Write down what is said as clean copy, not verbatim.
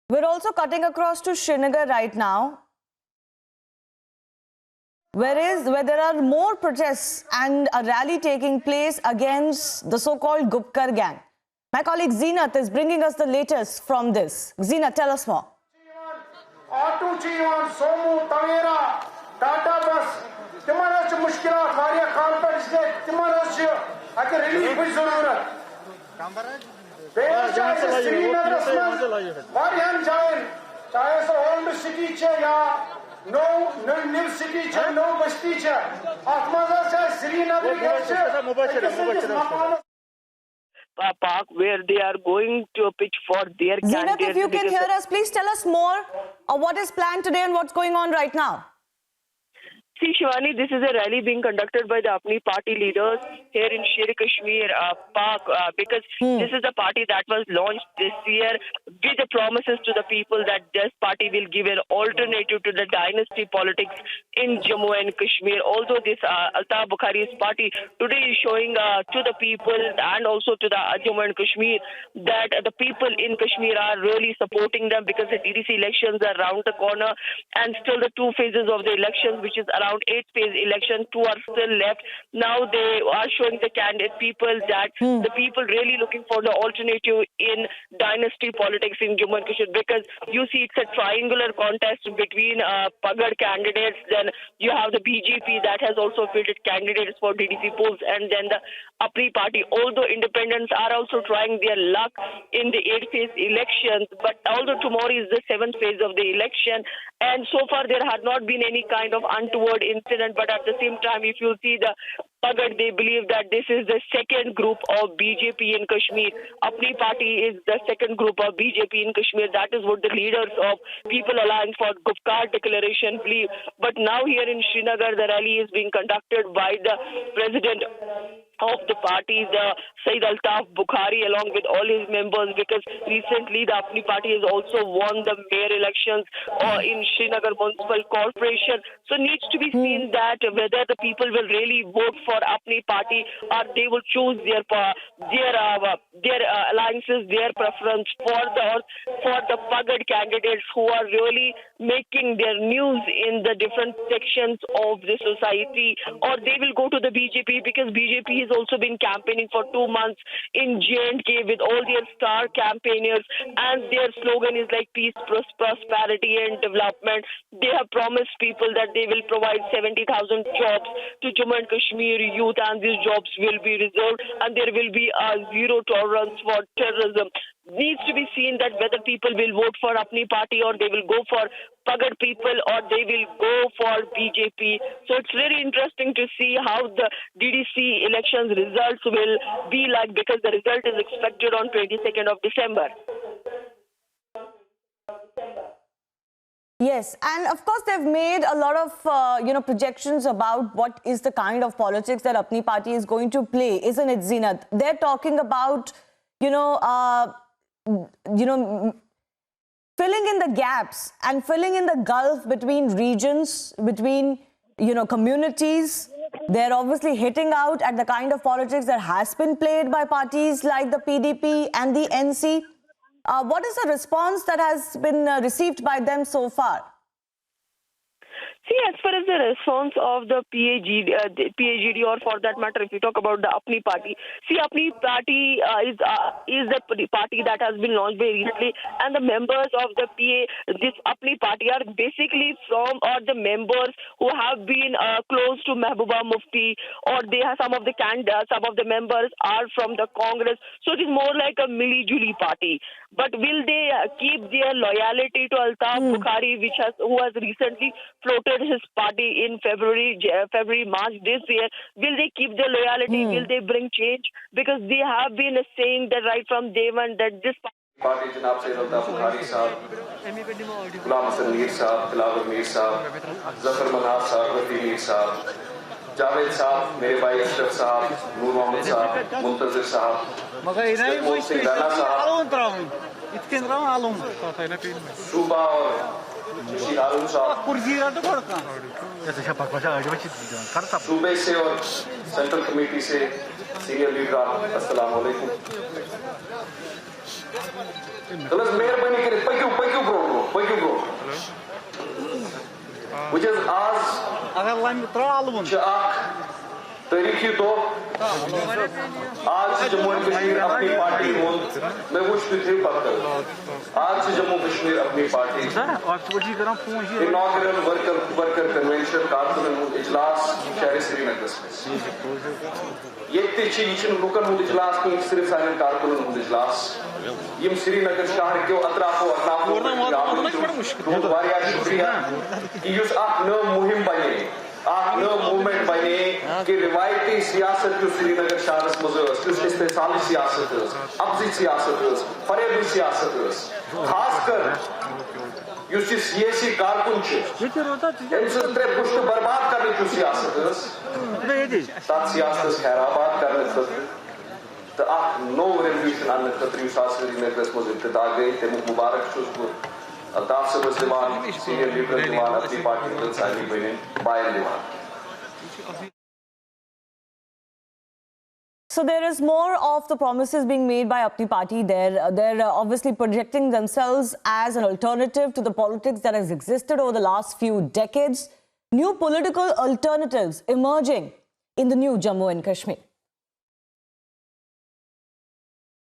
We're also cutting across to Srinagar right now, where there are more protests and a rally taking place against the so-called Gupkar gang. My colleague Zeenat is bringing us the latest from this. Zeenat, tell us more. Auto Chivan, Somu, Tavera, Tata Bus, Timaras Mushkila, Maria Carpets, Timaras, I can relieve with Zurura. Marian Jain, Chayas old city chair, no new city chair, no basti chair. Atmaza Srinagar, park where they are going to pitch for their Zeenat, candidates. if you can hear us, please tell us more of what is planned today and what's going on right now. See, Shivani, this is a rally being conducted by the Apni party leaders here in Sher Kashmir Park because this is a party that was launched this year with the promises to the people that this party will give an alternative to the dynasty politics in Jammu and Kashmir. Although this Altaf Bukhari's party today is showing to the people and also to the Jammu and Kashmir that the people in Kashmir are really supporting them because the DDC elections are around the corner and still the 2 phases of the elections, which is around 8-phase election, 2 are still left. Now they are showing the candidate people that the people really looking for the alternative in dynasty politics in Jammu and Kashmir because you see it's a triangular contest between Pagad candidates, then you have the BJP that has also fielded candidates for DDC polls, and then the Apni party. Although independents are also trying their luck in the 8-phase elections, but although tomorrow is the 7th phase of the election, and so far there had not been any kind of untoward incident, but at the same time, if you see the Pagad, they believe that this is the second group of BJP in Kashmir. Apni party is the second group of BJP in Kashmir. That is what the leaders of People Alliance for Gupkar Declaration believe. But now here in Srinagar, the rally is being conducted by the president of the party, the Sayyid Altaf Bukhari, along with all his members, because recently the Apni party has also won the mayor elections in Srinagar Municipal Corporation. So needs to be seen that whether the people will really vote for Apni party or they will choose their alliances, their preference for the Pagad candidates who are really making their news in the different sections of the society, or they will go to the BJP because BJP has also been campaigning for 2 months in J&K with all their star campaigners, and their slogan is like peace, prosperity and development. They have promised people that they will provide 70,000 jobs to Jammu and Kashmir youth, and these jobs will be reserved and there will be a zero tolerance for terrorism. Needs to be seen that whether people will vote for Apni party or they will go for Pagad people or they will go for BJP. So it's very interesting to see how the DDC elections results will be like, because the result is expected on 22nd of December. Yes, and of course they've made a lot of projections about what is the kind of politics that Apni party is going to play, isn't it, Zeenat? They're talking about filling in the gaps and filling in the gulf between regions, between communities. They're obviously hitting out at the kind of politics that has been played by parties like the PDP and the NC. What is the response that has been received by them so far? See, as far as the response of the PAGD, or for that matter, if you talk about the Apni party, see, Apni party is the party that has been launched very recently, and the members of this Apni party are basically from, or the members who have been close to Mehbooba Mufti, or they have some of the members are from the Congress. So it is more like a Mili-Juli party. But will they keep their loyalty to Altaf Bukhari, who has recently floated his party in February, March this year? Will they keep their loyalty? Will they bring change? Because they have been saying that right from day one that this party Janab Sayyid Altaf Bukhari Sahab, Ghulam Hasan Mir Sahab, Bilawal Mir Sahab, Zafar Manaz Sahab, Rafi Mir Sahab, Javed Sahab, Mere Bhai Ashraf Sahab, Noor Mohammad Sahab, Muntazir Sahab, Mohsin Singh Rana Sahab, Suba और Shih Harun Sahab, सूबे से और central committee से senior leader, अस्सलाम वालेकुम। Let's meherbani karit pakiu bro. Which is az Chak Tarikhi do आज Jammu and Kashmir अपनी party मैं वो थे पक्का आज जम्मू कश्मीर अपनी पार्टी इनॉग्रल वर्कर कन्वेंशन कारकुनन इजलास शहर श्रीनगर ये लुकन हुंद इजलास तो सिर्फ सारे कारकुनन हुंद इजलास यम श्रीनगर शहर के अतराफो वारिया शुक्रिया कि युस अख न मुहिम बने अख न मूवमेंट बने कि रिवायती सियासत जो श्रीनगर शहर मज इस्तेसाली सियासत अब्जी सियासत फरेबी सियासत खास कर युस सियासी कारकुन त्रे पुष्ट बर्बाद करने जो सियासत तथ सियासत खैराबाद करने तो अख नो रेवल्यूशन अन्न खतर श्रीनगर मज इब्तदा गई तमुक मुबारक अल्ताफ साहब दिवान सीनियर लीडर दिवान अपनी पार्टी साहिब बने बायल दिवान. So there is more of the promises being made by Apni Party there. They're obviously projecting themselves as an alternative to the politics that has existed over the last few decades. New political alternatives emerging in the new Jammu and Kashmir.